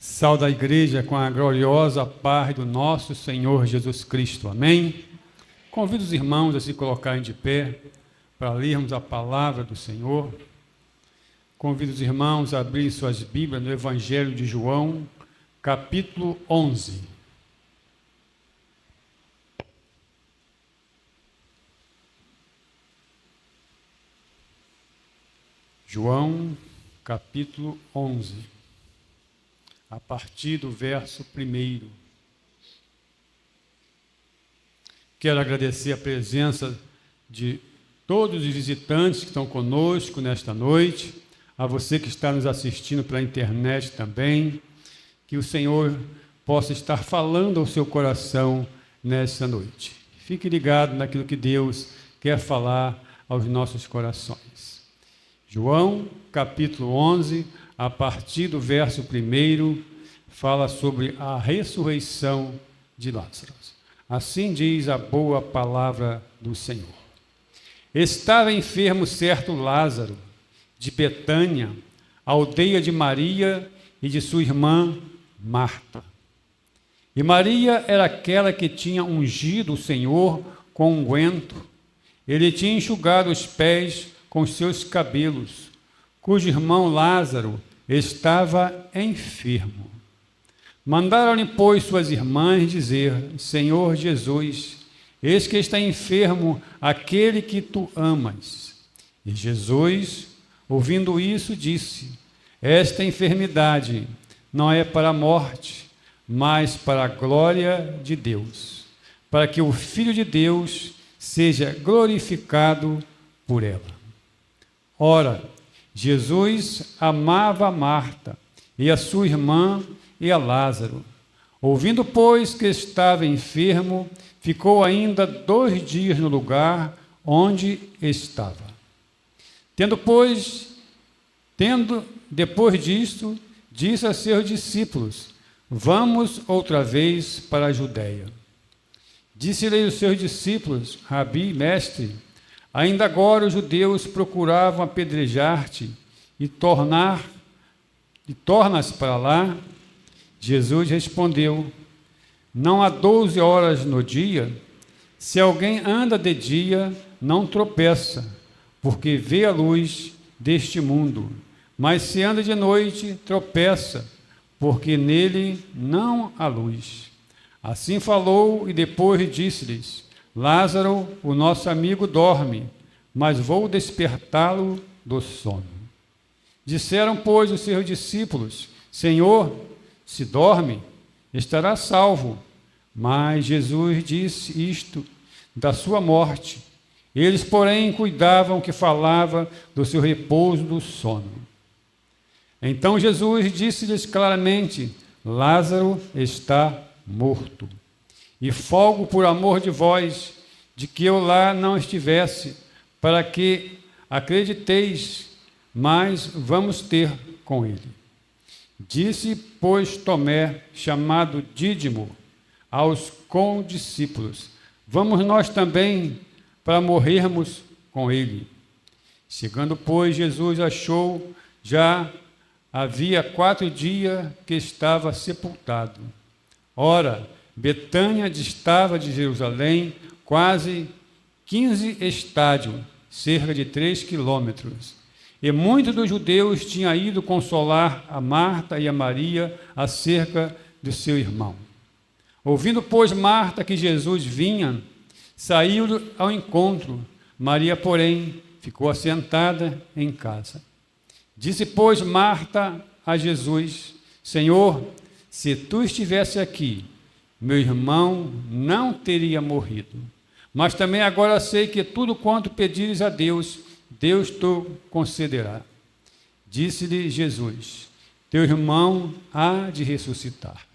Saúde a igreja com a gloriosa paz do nosso Senhor Jesus Cristo. Amém? Convido os irmãos a se colocarem de pé para lermos a palavra do Senhor. Convido os irmãos a abrirem suas Bíblias no Evangelho de João, capítulo 11. João, capítulo 11. A partir do verso 1. Quero agradecer a presença de todos os visitantes que estão conosco nesta noite, a você que está nos assistindo pela internet também, que o Senhor possa estar falando ao seu coração nesta noite. Fique ligado naquilo que Deus quer falar aos nossos corações. João, capítulo 11, a partir do verso 1, fala sobre a ressurreição de Lázaro. Assim diz a boa palavra do Senhor. Estava enfermo certo Lázaro, de Betânia, aldeia de Maria e de sua irmã Marta. E Maria era aquela que tinha ungido o Senhor com unguento. Ele tinha enxugado os pés com seus cabelos, cujo irmão Lázaro estava enfermo. Mandaram-lhe, pois, suas irmãs dizer: Senhor Jesus, eis que está enfermo aquele que tu amas. E Jesus, ouvindo isso, disse: Esta enfermidade não é para a morte, mas para a glória de Deus, para que o Filho de Deus seja glorificado por ela. Ora, Jesus amava a Marta e a sua irmã e a Lázaro. Ouvindo, pois, que estava enfermo, ficou ainda 2 dias no lugar onde estava. Depois disto, disse a seus discípulos: Vamos outra vez para a Judéia. Disse-lhe os seus discípulos: Rabi, mestre, ainda agora os judeus procuravam apedrejar-te e tornas para lá? Jesus respondeu: Não há 12 horas no dia? Se alguém anda de dia, não tropeça, porque vê a luz deste mundo. Mas se anda de noite, tropeça, porque nele não há luz. Assim falou e depois disse-lhes: Lázaro, o nosso amigo, dorme, mas vou despertá-lo do sono. Disseram, pois, os seus discípulos: Senhor, se dorme, estará salvo. Mas Jesus disse isto da sua morte. Eles, porém, cuidavam que falava do seu repouso do sono. Então Jesus disse-lhes claramente: Lázaro está morto. E folgo por amor de vós, de que eu lá não estivesse, para que acrediteis, mas vamos ter com ele. Disse, pois, Tomé, chamado Dídimo, aos condiscípulos: Vamos nós também para morrermos com ele. Chegando, pois, Jesus achou, já havia 4 dias que estava sepultado. Ora, Betânia distava de Jerusalém quase 15 estádios, cerca de 3 quilômetros. E muitos dos judeus tinham ido consolar a Marta e a Maria acerca do seu irmão. Ouvindo, pois, Marta que Jesus vinha, saiu ao encontro. Maria, porém, ficou assentada em casa. Disse, pois, Marta a Jesus: Senhor, se tu estivesse aqui, meu irmão não teria morrido. Mas também agora sei que tudo quanto pedires a Deus, Deus te concederá. Disse-lhe Jesus: Teu irmão há de ressuscitar.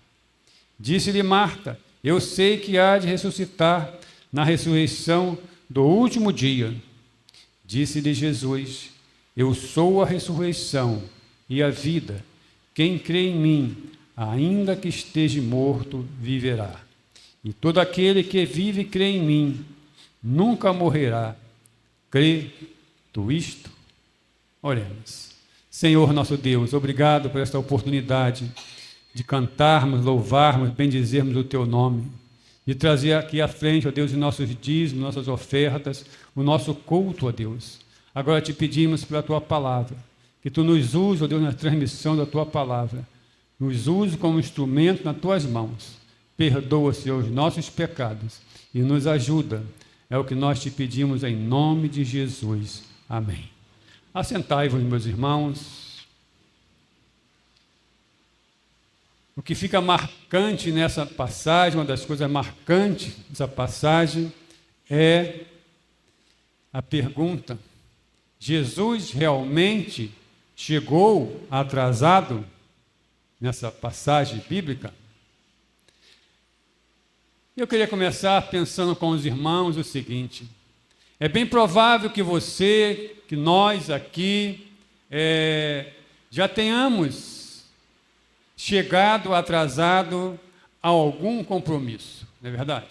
Disse-lhe Marta: Eu sei que há de ressuscitar na ressurreição do último dia. Disse-lhe Jesus: Eu sou a ressurreição e a vida. Quem crê em mim, ainda que esteja morto, viverá. E todo aquele que vive e crê em mim, nunca morrerá. Crê tu isto? Oremos. Senhor nosso Deus, obrigado por esta oportunidade de cantarmos, louvarmos, bendizermos o Teu nome, de trazer aqui à frente, ó Deus, os nossos dízimos, nossas ofertas, o nosso culto, ó Deus. Agora te pedimos pela Tua palavra, que Tu nos use, ó Deus, na transmissão da Tua palavra, nos use como instrumento nas Tuas mãos. Perdoa, Senhor, os nossos pecados e nos ajuda. É o que nós te pedimos em nome de Jesus. Amém. Assentai-vos, meus irmãos. O que fica marcante nessa passagem, uma das coisas marcantes dessa passagem, é a pergunta: Jesus realmente chegou atrasado nessa passagem bíblica? Eu queria começar pensando com os irmãos o seguinte: é bem provável que você, que nós aqui, já tenhamos chegado atrasado a algum compromisso, não é verdade?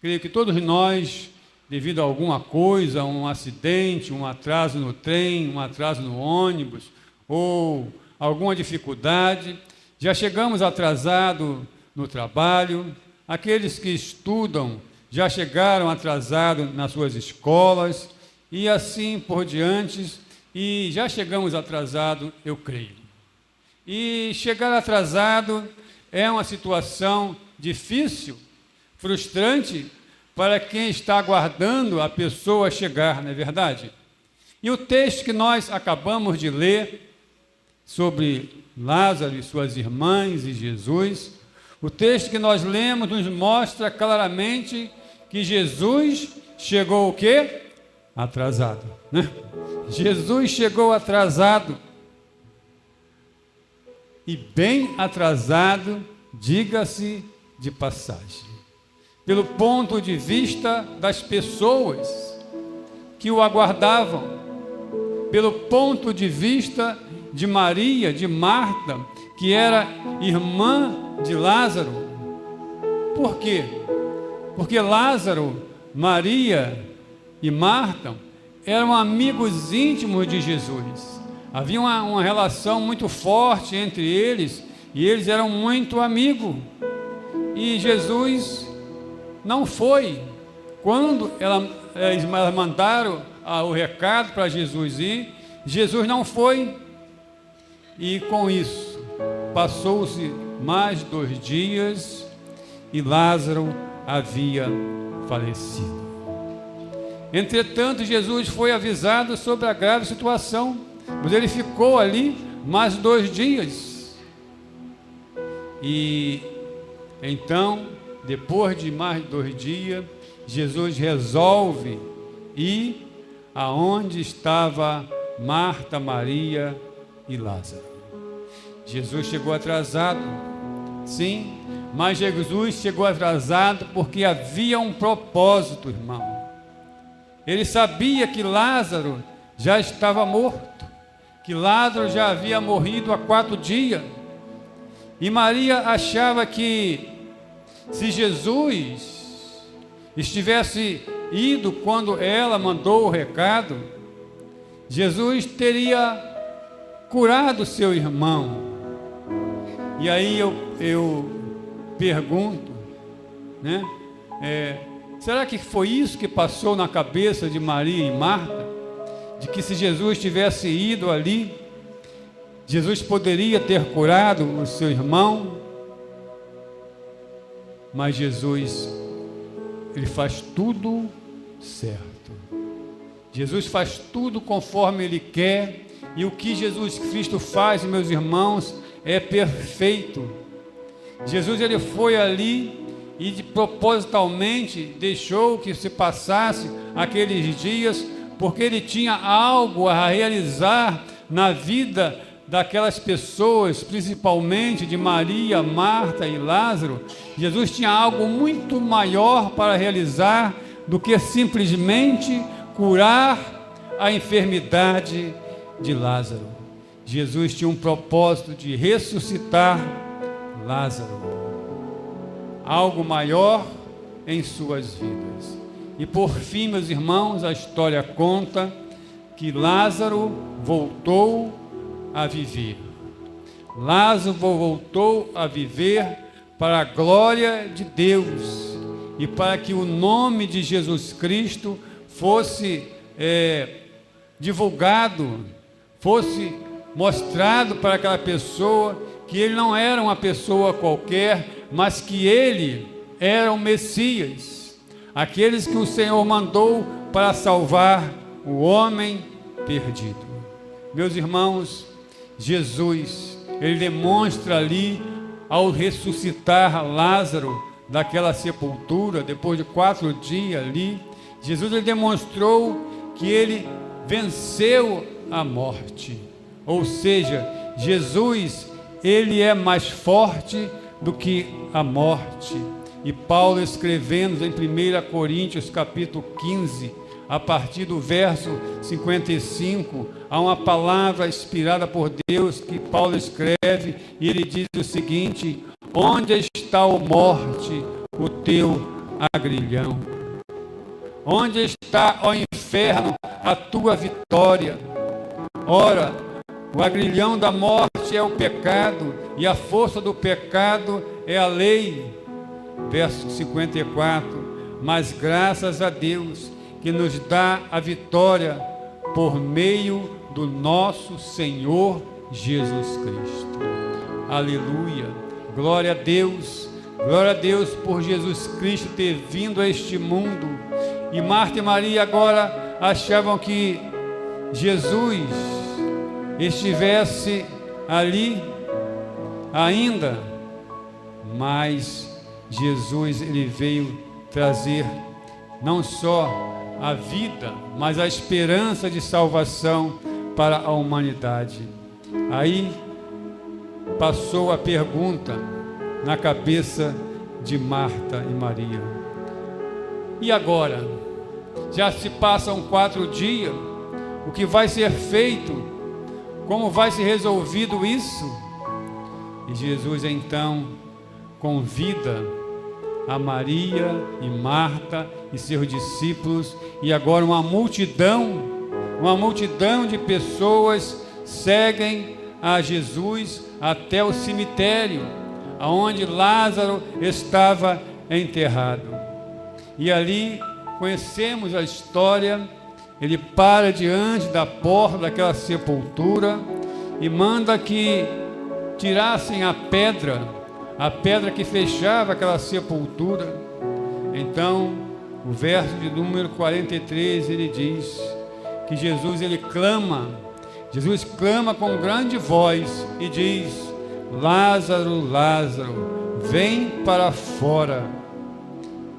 Creio que todos nós, devido a alguma coisa, um acidente, um atraso no trem, um atraso no ônibus, ou alguma dificuldade, já chegamos atrasados no trabalho. Aqueles que estudam já chegaram atrasados nas suas escolas, e assim por diante, e já chegamos atrasados, eu creio. E chegar atrasado é uma situação difícil, frustrante, para quem está aguardando a pessoa chegar, não é verdade? E o texto que nós acabamos de ler, sobre Lázaro e suas irmãs e Jesus, o texto que nós lemos nos mostra claramente que Jesus chegou o quê? Atrasado, né? Jesus chegou atrasado. E bem atrasado, diga-se de passagem. Pelo ponto de vista das pessoas que o aguardavam, pelo ponto de vista de Maria, de Marta, que era irmã de Lázaro. Por quê? Porque Lázaro, Maria e Marta eram amigos íntimos de Jesus. Havia uma relação muito forte entre eles, e eles eram muito amigos. E Jesus não foi. Quando eles mandaram o recado para Jesus ir, Jesus não foi. E com isso, passou-se mais 2 dias e Lázaro havia falecido. Entretanto, Jesus foi avisado sobre a grave situação, mas ele ficou ali mais 2 dias. E então, depois de mais 2 dias, Jesus resolve ir aonde estava Marta, Maria e Lázaro. Jesus chegou atrasado, sim, mas Jesus chegou atrasado porque havia um propósito, irmão. Ele sabia que Lázaro já estava morto, que Lázaro já havia morrido há 4 dias. E Maria achava que se Jesus estivesse ido quando ela mandou o recado, Jesus teria curado seu irmão. E aí eu pergunto, né? Será que foi isso que passou na cabeça de Maria e Marta? De que se Jesus tivesse ido ali, Jesus poderia ter curado o seu irmão? Mas Jesus, ele faz tudo certo. Jesus faz tudo conforme ele quer, e o que Jesus Cristo faz, meus irmãos, é perfeito. Jesus, ele foi ali e propositalmente deixou que se passasse aqueles dias, porque ele tinha algo a realizar na vida daquelas pessoas, principalmente de Maria, Marta e Lázaro. Jesus tinha algo muito maior para realizar do que simplesmente curar a enfermidade de Lázaro. Jesus tinha um propósito de ressuscitar Lázaro, algo maior em suas vidas. E por fim, meus irmãos, a história conta que Lázaro voltou a viver. Lázaro voltou a viver para a glória de Deus e para que o nome de Jesus Cristo fosse divulgado, fosse mostrado para aquela pessoa que ele não era uma pessoa qualquer, mas que ele era o Messias, aqueles que o Senhor mandou para salvar o homem perdido. Meus irmãos, Jesus, ele demonstra ali, ao ressuscitar Lázaro daquela sepultura, depois de 4 dias ali, Jesus ele demonstrou que ele venceu a morte. Ou seja, Jesus, ele é mais forte do que a morte. E Paulo, escrevendo em 1 Coríntios capítulo 15, a partir do verso 55, há uma palavra inspirada por Deus que Paulo escreve, e ele diz o seguinte: onde está, ó morte, o teu agrilhão? Onde está, ó inferno, a tua vitória? Ora, o agrilhão da morte é o pecado, e a força do pecado é a lei. Verso 54, mas graças a Deus que nos dá a vitória por meio do nosso Senhor Jesus Cristo. Aleluia, glória a Deus por Jesus Cristo ter vindo a este mundo. E Marta e Maria agora achavam que Jesus estivesse ali ainda, mas Jesus ele veio trazer não só a vida, mas a esperança de salvação para a humanidade. Aí passou a pergunta na cabeça de Marta e Maria: e agora? Já se passam 4 dias, o que vai ser feito? Como vai ser resolvido isso? E Jesus então convida a Maria e Marta e seus discípulos, e agora uma multidão de pessoas seguem a Jesus até o cemitério, aonde Lázaro estava enterrado. E ali conhecemos a história. Ele para diante da porta daquela sepultura e manda que tirassem a pedra que fechava aquela sepultura. Então, o verso de número 43, ele diz que Jesus clama com grande voz e diz: Lázaro, Lázaro, vem para fora.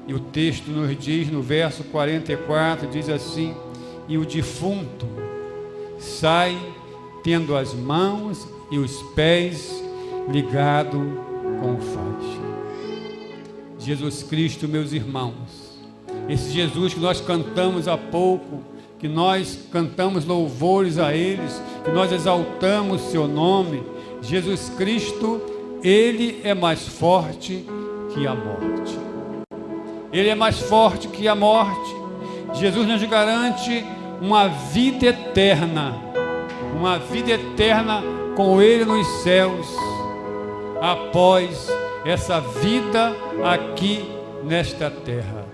E o texto nos diz, no verso 44, diz assim: e o defunto sai tendo as mãos e os pés ligados com faixa. Jesus Cristo, meus irmãos, esse Jesus que nós cantamos há pouco, que nós cantamos louvores a eles, que nós exaltamos seu nome, Jesus Cristo, ele é mais forte que a morte. Ele é mais forte que a morte. Jesus nos garante uma vida eterna com ele nos céus, após essa vida aqui nesta terra.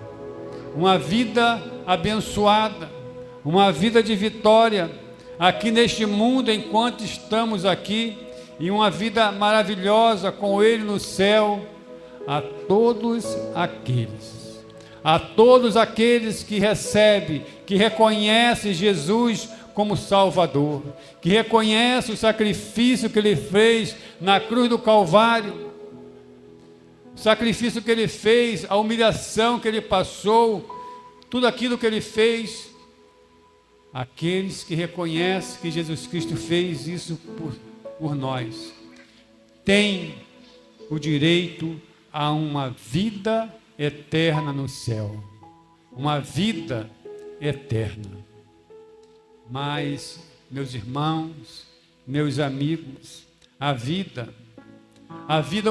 Uma vida abençoada, uma vida de vitória aqui neste mundo enquanto estamos aqui, e uma vida maravilhosa com ele no céu, a todos aqueles que recebem, que reconhecem Jesus como Salvador, que reconhece o sacrifício que ele fez na cruz do Calvário, o sacrifício que ele fez, a humilhação que ele passou, tudo aquilo que ele fez. Aqueles que reconhecem que Jesus Cristo fez isso por nós, têm o direito a uma vida eterna no céu, uma vida eterna. Mas, meus irmãos, meus amigos, a vida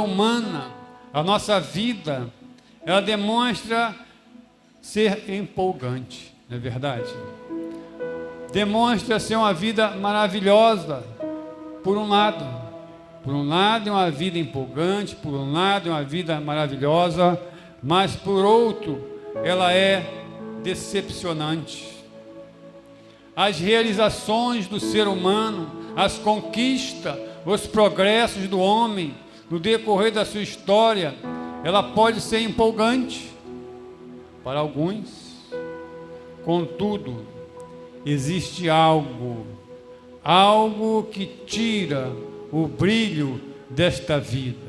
humana, a nossa vida, ela demonstra ser empolgante, não é verdade? Demonstra ser uma vida maravilhosa, por um lado, Por um lado é uma vida empolgante, por um lado é uma vida maravilhosa, mas por outro ela é decepcionante. As realizações do ser humano, as conquistas, os progressos do homem no decorrer da sua história, ela pode ser empolgante para alguns. Contudo, existe algo que tira o brilho desta vida,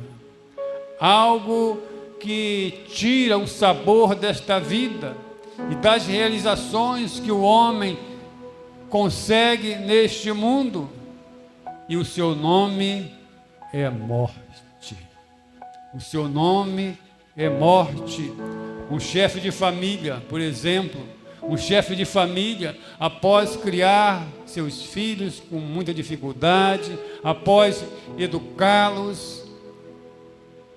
algo que tira o sabor desta vida e das realizações que o homem consegue neste mundo, e o seu nome é morte. O seu nome é morte. Um chefe de família, por exemplo, um chefe de família, após criar seus filhos com muita dificuldade, após educá-los,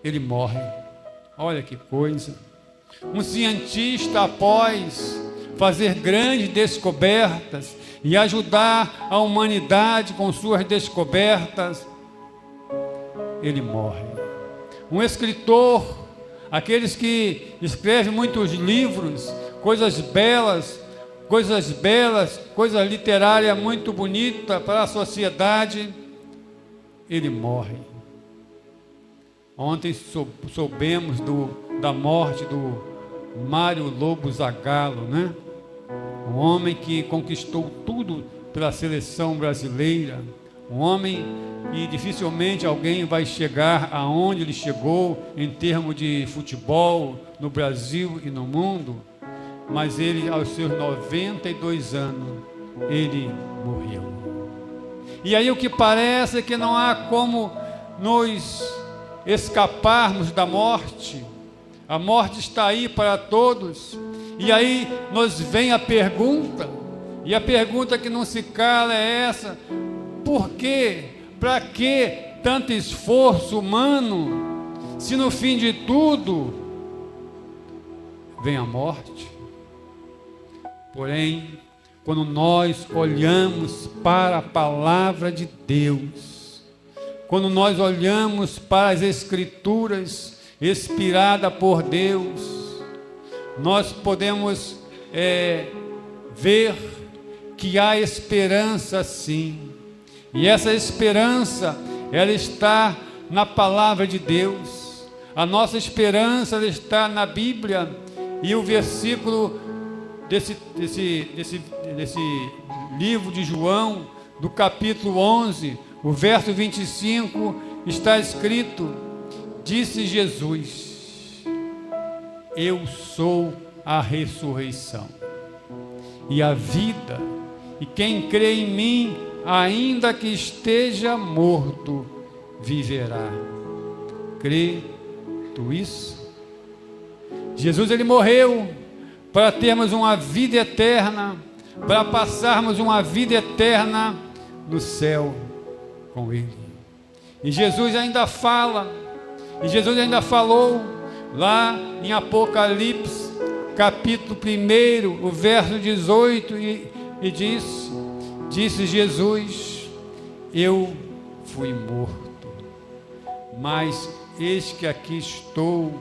ele morre. Olha que coisa. Um cientista, após fazer grandes descobertas e ajudar a humanidade com suas descobertas, ele morre. Um escritor, aqueles que escrevem muitos livros, coisas belas, coisa literária muito bonita para a sociedade, ele morre. Ontem soubemos da morte do Mário Lobo Zagallo, né? Um homem que conquistou tudo pela seleção brasileira, um homem que dificilmente alguém vai chegar aonde ele chegou em termos de futebol no Brasil e no mundo, mas ele, aos seus 92 anos, ele morreu. E aí o que parece é que não há como nos escaparmos da morte. A morte está aí para todos. E aí nos vem a pergunta, e a pergunta que não se cala é essa: por quê? Para que tanto esforço humano, se no fim de tudo vem a morte? Porém, quando nós olhamos para a palavra de Deus, quando nós olhamos para as Escrituras inspiradas por Deus, nós podemos ver que há esperança sim. E essa esperança, ela está na palavra de Deus. A nossa esperança, ela está na Bíblia. E o versículo desse livro de João, do capítulo 11, o verso 25, está escrito: disse Jesus: eu sou a ressurreição e a vida, e quem crê em mim, ainda que esteja morto, viverá. Crê tu isso? Jesus, ele morreu para termos uma vida eterna, para passarmos uma vida eterna no céu com ele. E Jesus ainda fala, e Jesus ainda falou lá em Apocalipse, capítulo 1, o verso 18, e disse Jesus: eu fui morto, mas eis que aqui estou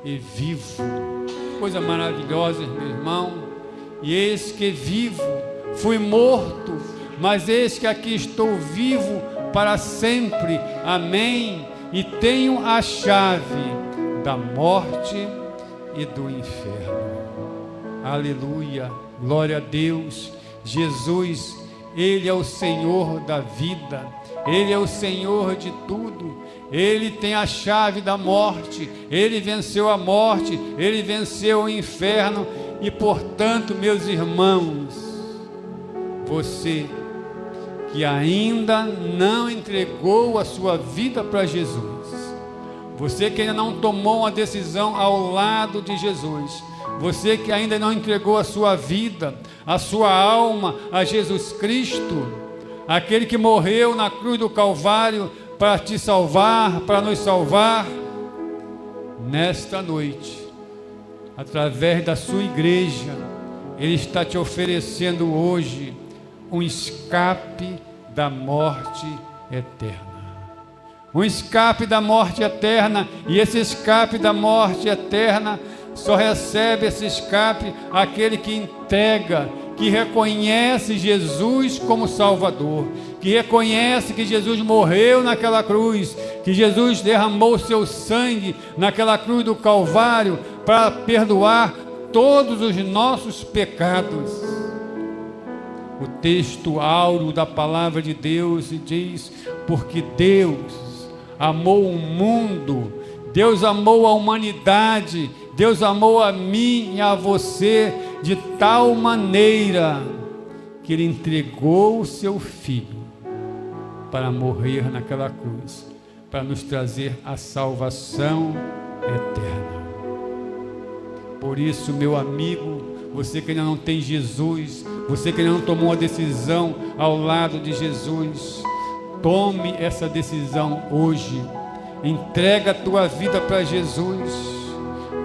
e vivo. Coisa maravilhosa, meu irmão. E eis que vivo, fui morto, mas eis que aqui estou vivo para sempre. Amém. E tenho a chave da morte e do inferno. Aleluia, glória a Deus. Jesus, ele é o Senhor da vida, ele é o Senhor de tudo. Ele tem a chave da morte, ele venceu a morte, ele venceu o inferno. E portanto, meus irmãos, você que ainda não entregou a sua vida para Jesus, você que ainda não tomou uma decisão ao lado de Jesus, você que ainda não entregou a sua vida, a sua alma a Jesus Cristo, aquele que morreu na cruz do Calvário para te salvar, para nos salvar, nesta noite, através da sua igreja, ele está te oferecendo hoje um escape da morte eterna. um escape da morte eterna, e esse escape da morte eterna só recebe esse escape aquele que entrega, que reconhece Jesus como Salvador, que reconhece que Jesus morreu naquela cruz, que Jesus derramou seu sangue naquela cruz do Calvário para perdoar todos os nossos pecados. O texto áureo da palavra de Deus diz: porque Deus amou o mundo, Deus amou a humanidade, Deus amou a mim e a você de tal maneira que Ele entregou o seu Filho para morrer naquela cruz, para nos trazer a salvação eterna. Por isso, meu amigo, você que ainda não tem Jesus, você que ainda não tomou a decisão ao lado de Jesus, tome essa decisão hoje. Entrega a tua vida para Jesus,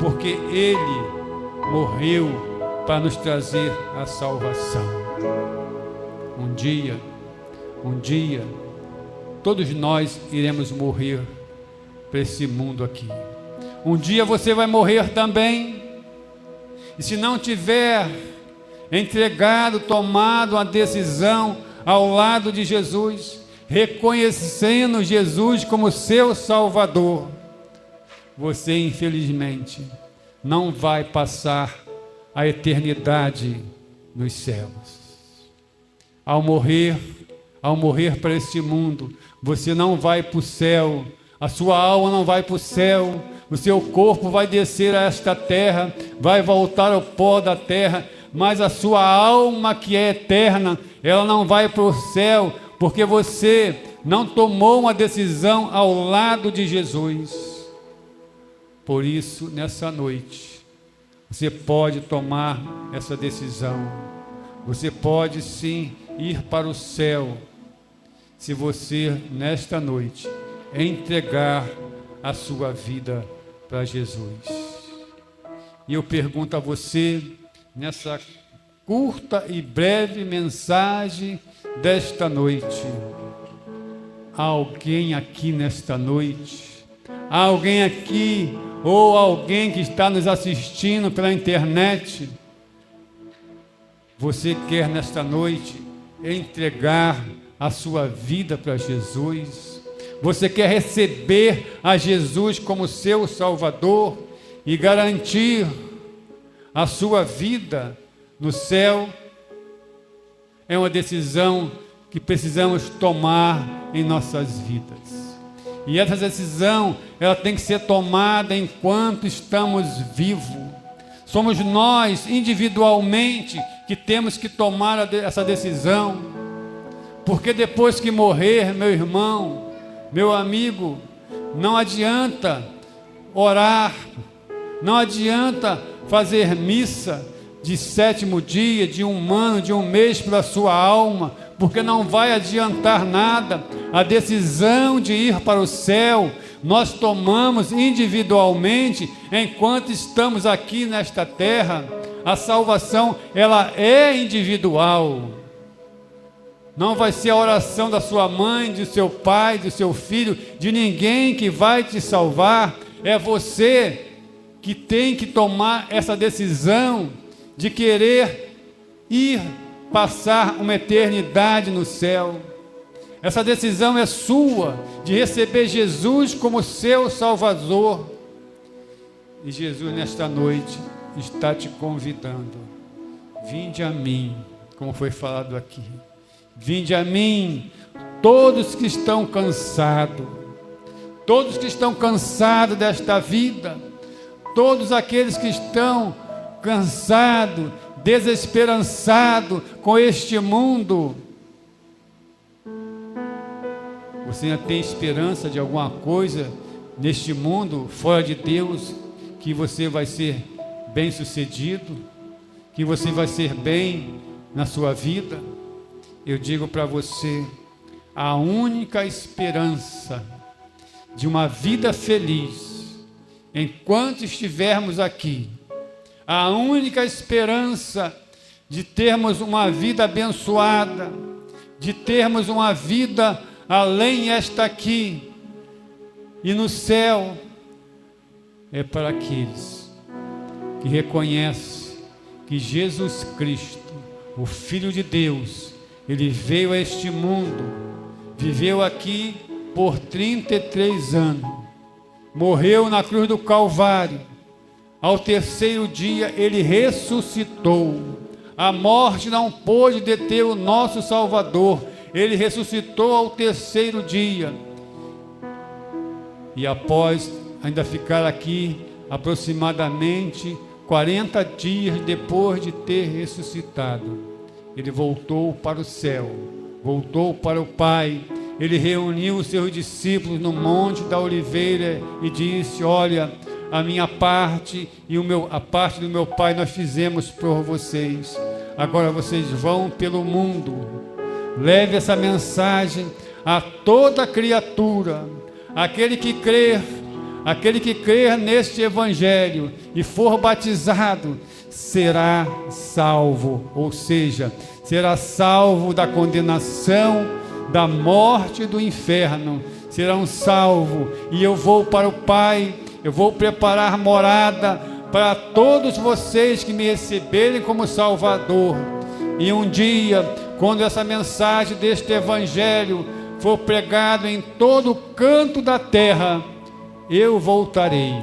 porque Ele morreu para nos trazer a salvação. Um dia, todos nós iremos morrer para esse mundo aqui. Um dia você vai morrer também. E se não tiver entregado, tomado a decisão ao lado de Jesus, reconhecendo Jesus como seu Salvador, você infelizmente não vai passar a eternidade nos céus. Ao morrer para este mundo, você não vai para o céu, a sua alma não vai para o céu, o seu corpo vai descer a esta terra, vai voltar ao pó da terra, mas a sua alma que é eterna, ela não vai para o céu, porque você não tomou uma decisão ao lado de Jesus. Por isso, nessa noite, você pode tomar essa decisão. Você pode sim ir para o céu, se você, nesta noite, entregar a sua vida para Jesus. E eu pergunto a você, nessa curta e breve mensagem desta noite: há alguém aqui nesta noite? Há alguém aqui, ou alguém que está nos assistindo pela internet? Você quer nesta noite entregar a sua vida para Jesus? Você quer receber a Jesus como seu Salvador e garantir a sua vida no céu? É uma decisão que precisamos tomar em nossas vidas. E essa decisão, ela tem que ser tomada enquanto estamos vivos. Somos nós, individualmente, que temos que tomar essa decisão. Porque depois que morrer, meu irmão, meu amigo, não adianta orar, não adianta fazer missa de 7º dia, de 1 ano, de 1 mês para a sua alma, porque não vai adiantar nada. A decisão de ir para o céu, nós tomamos individualmente, enquanto estamos aqui nesta terra. A salvação, ela é individual. Não vai ser a oração da sua mãe, do seu pai, do seu filho, de ninguém que vai te salvar. É você que tem que tomar essa decisão de querer ir passar uma eternidade no céu. Essa decisão é sua, de receber Jesus como seu Salvador. E Jesus nesta noite está te convidando: vinde a mim, como foi falado aqui. Vinde a mim, todos que estão cansados, todos que estão cansados desta vida, todos aqueles que estão cansados, desesperançados com este mundo. Você ainda tem esperança de alguma coisa neste mundo, fora de Deus, que você vai ser bem sucedido, que você vai ser bem na sua vida? Eu digo para você, a única esperança de uma vida feliz, enquanto estivermos aqui, a única esperança de termos uma vida abençoada, de termos uma vida além esta aqui, E no céu é para aqueles que reconhecem que Jesus Cristo, o Filho de Deus, Ele veio a este mundo, viveu aqui por 33 anos, morreu na cruz do Calvário, ao terceiro dia Ele ressuscitou. A morte não pôde deter o nosso Salvador, Ele ressuscitou ao terceiro dia. E após ainda ficar aqui aproximadamente 40 dias depois de ter ressuscitado, Ele voltou para o céu, voltou para o Pai. Ele reuniu os seus discípulos no Monte da Oliveira e disse: olha, a minha parte e a parte do meu Pai nós fizemos por vocês. Agora vocês vão pelo mundo, leve essa mensagem a toda criatura. Aquele que crer neste Evangelho e for batizado, será salvo, ou seja, será salvo da condenação, da morte e do inferno. Serão salvos, e eu vou para o Pai, eu vou preparar morada para todos vocês que me receberem como Salvador. E um dia, quando essa mensagem deste Evangelho for pregado em todo canto da terra, eu voltarei.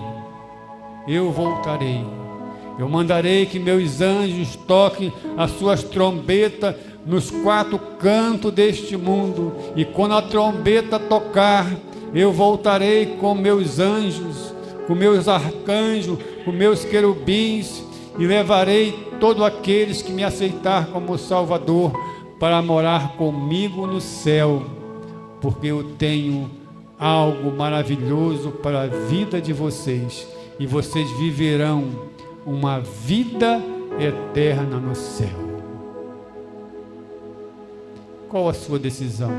Eu mandarei que meus anjos toquem as suas trombetas nos 4 cantos deste mundo, e quando a trombeta tocar, eu voltarei com meus anjos, com meus arcanjos, com meus querubins, e levarei todos aqueles que me aceitar como Salvador para morar comigo no céu, porque eu tenho algo maravilhoso para a vida de vocês, e vocês viverão uma vida eterna no céu. Qual a sua decisão?